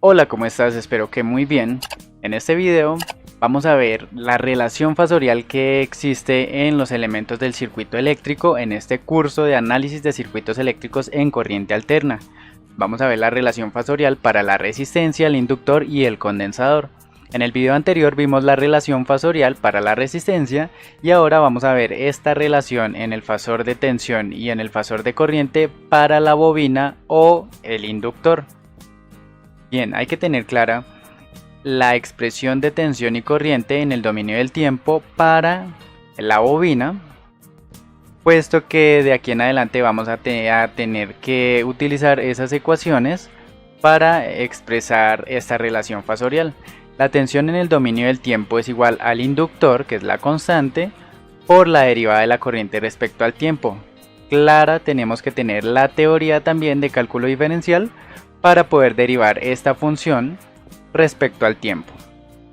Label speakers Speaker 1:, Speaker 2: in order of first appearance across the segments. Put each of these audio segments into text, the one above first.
Speaker 1: Hola, ¿cómo estás? Espero que muy bien. En este video vamos a ver la relación fasorial que existe en los elementos del circuito eléctrico en este curso de análisis de circuitos eléctricos en corriente alterna. Vamos a ver la relación fasorial para la resistencia, el inductor y el condensador. En el video anterior vimos la relación fasorial para la resistencia y ahora vamos a ver esta relación en el fasor de tensión y en el fasor de corriente para la bobina o el inductor. Bien, hay que tener clara la expresión de tensión y corriente en el dominio del tiempo para la bobina, puesto que de aquí en adelante vamos a tener que utilizar esas ecuaciones para expresar esta relación fasorial. La tensión en el dominio del tiempo es igual al inductor, que es la constante, por la derivada de la corriente respecto al tiempo. Clara, tenemos que tener la teoría también de cálculo diferencial para poder derivar esta función respecto al tiempo.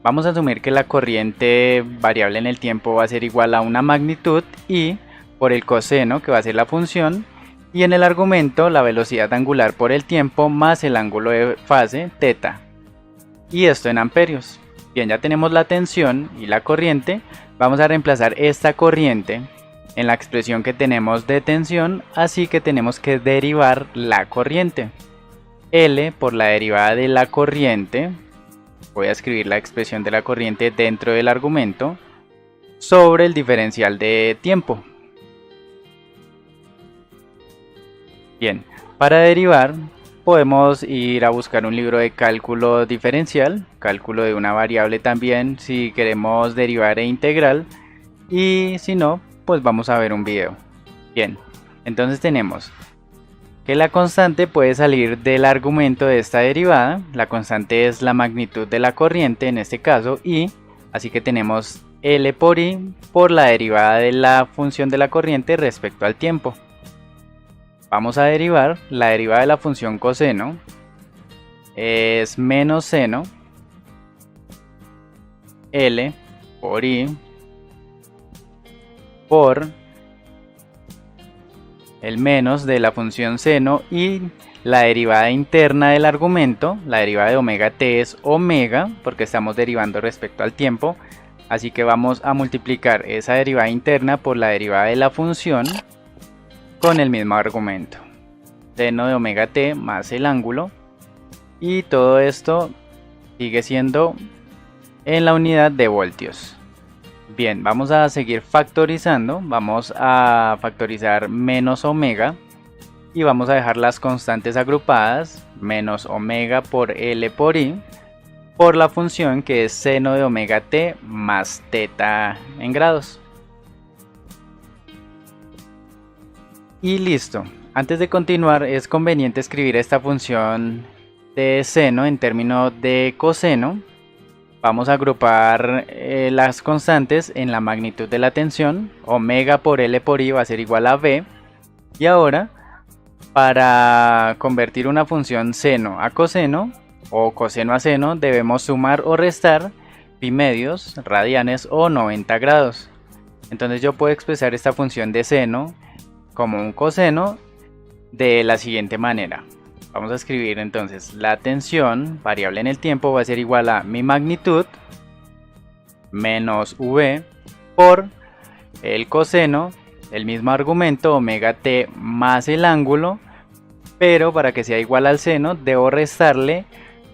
Speaker 1: Vamos a asumir que la corriente variable en el tiempo va a ser igual a una magnitud y por el coseno, que va a ser la función, y en el argumento la velocidad angular por el tiempo más el ángulo de fase θ, y esto en amperios. Bien, ya tenemos la tensión y la corriente. Vamos a reemplazar esta corriente en la expresión que tenemos de tensión, así que tenemos que derivar la corriente. L por la derivada de la corriente, voy a escribir la expresión de la corriente dentro del argumento, sobre el diferencial de tiempo. Bien, para derivar podemos ir a buscar un libro de cálculo diferencial, cálculo de una variable también si queremos derivar e integral, y si no, pues vamos a ver un video. Bien, entonces tenemos que la constante puede salir del argumento de esta derivada. La constante es la magnitud de la corriente en este caso, y así que tenemos L por I por la derivada de la función de la corriente respecto al tiempo. Vamos a derivar la derivada de la función coseno, es menos seno L por I por el menos de la función seno y la derivada interna del argumento. La derivada de omega t es omega porque estamos derivando respecto al tiempo, así que vamos a multiplicar esa derivada interna por la derivada de la función con el mismo argumento, seno de omega t más el ángulo, y todo esto sigue siendo en la unidad de voltios. Bien, vamos a seguir factorizando. Vamos a factorizar menos omega y vamos a dejar las constantes agrupadas, menos omega por L por I por la función que es seno de omega t más θ en grados. Y listo. Antes de continuar es conveniente escribir esta función de seno en términos de coseno. Vamos a agrupar las constantes en la magnitud de la tensión. Omega por L por I va a ser igual a V. Y ahora, para convertir una función seno a coseno o coseno a seno, debemos sumar o restar pi medios, radianes o 90 grados. Entonces yo puedo expresar esta función de seno como un coseno de la siguiente manera. Vamos a escribir entonces la tensión variable en el tiempo va a ser igual a mi magnitud menos V por el coseno, el mismo argumento, omega t más el ángulo, pero para que sea igual al seno debo restarle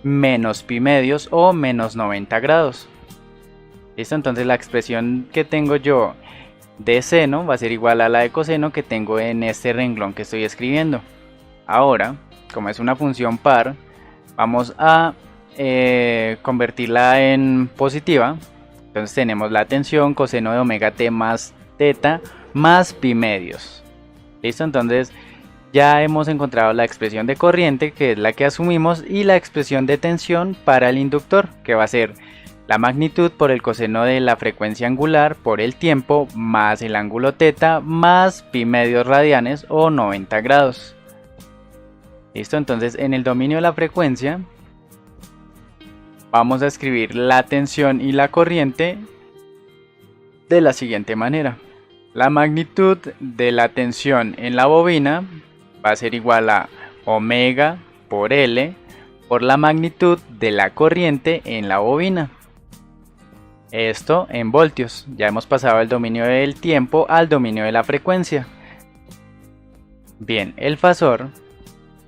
Speaker 1: menos pi medios o menos 90 grados. ¿Listo? Entonces la expresión que tengo yo de seno va a ser igual a la de coseno que tengo en este renglón que estoy escribiendo. Ahora, como es una función par, vamos a convertirla en positiva. Entonces tenemos la tensión coseno de omega t más θ más pi medios. ¿Listo? Entonces ya hemos encontrado la expresión de corriente, que es la que asumimos, y la expresión de tensión para el inductor, que va a ser la magnitud por el coseno de la frecuencia angular por el tiempo más el ángulo θ más pi medios radianes o 90 grados. Listo, entonces en el dominio de la frecuencia vamos a escribir la tensión y la corriente de la siguiente manera. La magnitud de la tensión en la bobina va a ser igual a omega por L por la magnitud de la corriente en la bobina. Esto en voltios. Ya hemos pasado del dominio del tiempo al dominio de la frecuencia. Bien, el fasor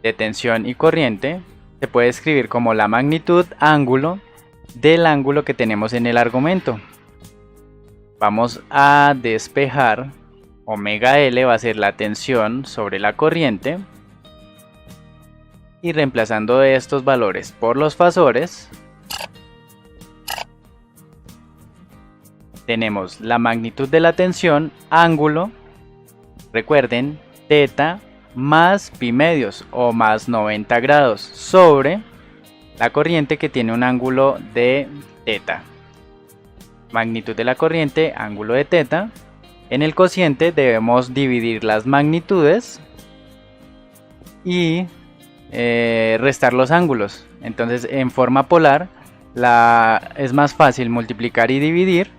Speaker 1: de tensión y corriente se puede escribir como la magnitud ángulo del ángulo que tenemos en el argumento. Vamos a despejar, omega L va a ser la tensión sobre la corriente, y reemplazando estos valores por los fasores, tenemos la magnitud de la tensión, ángulo, recuerden, teta más pi medios o más 90 grados sobre la corriente que tiene un ángulo de teta. Magnitud de la corriente, ángulo de teta. En el cociente debemos dividir las magnitudes y restar los ángulos. Entonces en forma polar es más fácil multiplicar y dividir,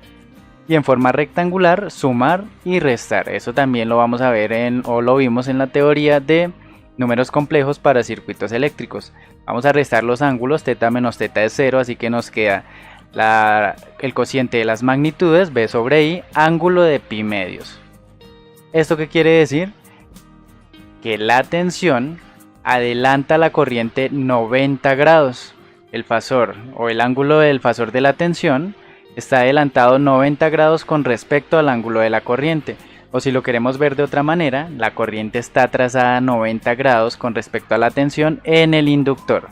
Speaker 1: y en forma rectangular sumar y restar. Eso también lo vamos a ver o lo vimos en la teoría de números complejos para circuitos eléctricos. Vamos a restar los ángulos, teta menos teta es 0, así que nos queda el cociente de las magnitudes, b sobre i, ángulo de pi medios. ¿Esto qué quiere decir? Que la tensión adelanta la corriente 90 grados. El fasor o el ángulo del fasor de la tensión está adelantado 90 grados con respecto al ángulo de la corriente. O si lo queremos ver de otra manera, la corriente está atrasada 90 grados con respecto a la tensión en el inductor.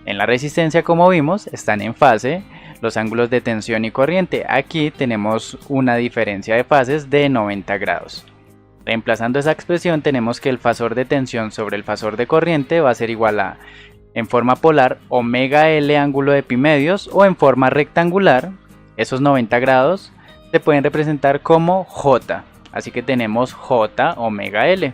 Speaker 1: En la resistencia, como vimos, están en fase los ángulos de tensión y corriente. Aquí tenemos una diferencia de fases de 90 grados. Reemplazando esa expresión, tenemos que el fasor de tensión sobre el fasor de corriente va a ser igual a, en forma polar, omega L ángulo de pi medios, o en forma rectangular, esos 90 grados se pueden representar como J. Así que tenemos J omega L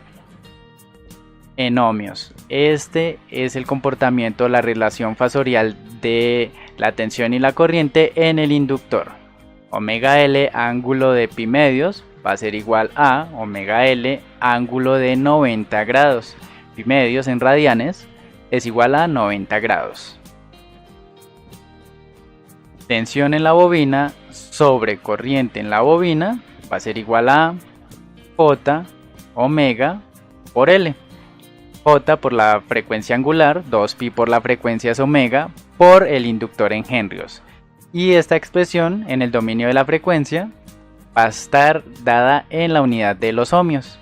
Speaker 1: en ohmios. Este es el comportamiento, la relación fasorial de la tensión y la corriente en el inductor. Omega L ángulo de pi medios va a ser igual a omega L ángulo de 90 grados. Pi medios en radianes es igual a 90 grados. Tensión en la bobina sobre corriente en la bobina va a ser igual a J omega por L. J por la frecuencia angular, 2pi por la frecuencia omega, por el inductor en henrios. Y esta expresión en el dominio de la frecuencia va a estar dada en la unidad de los ohmios.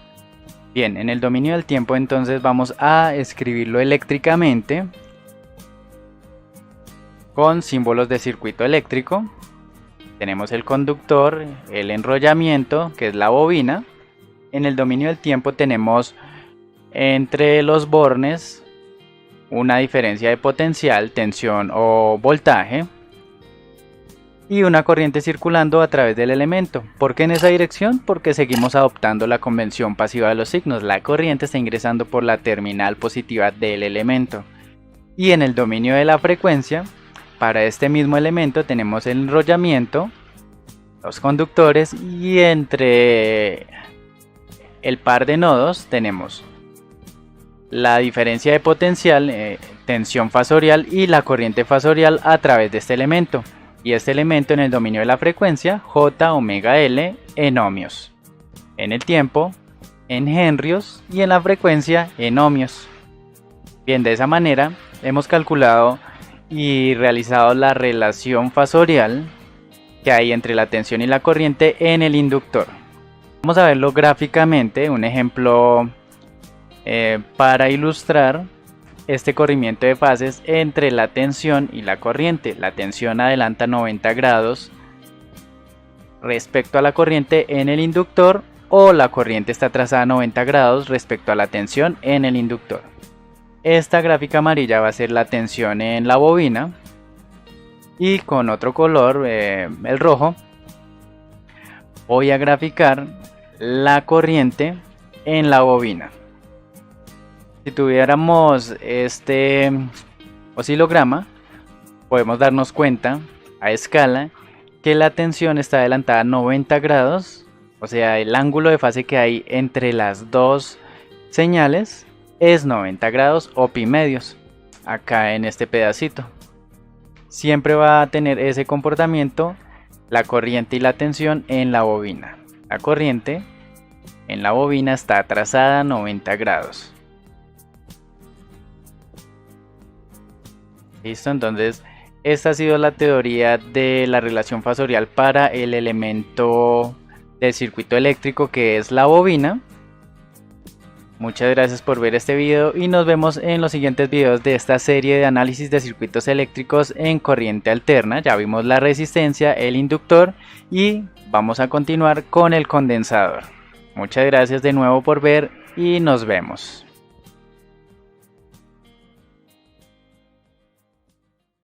Speaker 1: Bien, en el dominio del tiempo entonces vamos a escribirlo eléctricamente con símbolos de circuito eléctrico. Tenemos el conductor, el enrollamiento, que es la bobina. En el dominio del tiempo tenemos entre los bornes una diferencia de potencial, tensión o voltaje, y una corriente circulando a través del elemento. ¿Por qué en esa dirección? Porque seguimos adoptando la convención pasiva de los signos. La corriente está ingresando por la terminal positiva del elemento. Y en el dominio de la frecuencia, para este mismo elemento tenemos el enrollamiento, los conductores, y entre el par de nodos tenemos la diferencia de potencial, tensión fasorial y la corriente fasorial a través de este elemento. Y este elemento en el dominio de la frecuencia, J omega L en ohmios. En el tiempo, en henrios, y en la frecuencia, en ohmios. Bien, de esa manera hemos calculado y realizado la relación fasorial que hay entre la tensión y la corriente en el inductor. Vamos a verlo gráficamente, un ejemplo para ilustrar este corrimiento de fases entre la tensión y la corriente. La tensión adelanta 90 grados respecto a la corriente en el inductor, o la corriente está atrasada 90 grados respecto a la tensión en el inductor. Esta gráfica amarilla va a ser la tensión en la bobina, y con otro color, el rojo, voy a graficar la corriente en la bobina. Si tuviéramos este oscilograma, podemos darnos cuenta a escala que la tensión está adelantada 90 grados, o sea, el ángulo de fase que hay entre las dos señales es 90 grados o pi medios. acá en este pedacito. Siempre va a tener ese comportamiento la corriente y la tensión en la bobina. La corriente en la bobina está trazada a 90 grados. Listo, entonces esta ha sido la teoría de la relación fasorial para el elemento del circuito eléctrico que es la bobina. Muchas gracias por ver este video y nos vemos en los siguientes videos de esta serie de análisis de circuitos eléctricos en corriente alterna. Ya vimos la resistencia, el inductor y vamos a continuar con el condensador. Muchas gracias de nuevo por ver y nos vemos.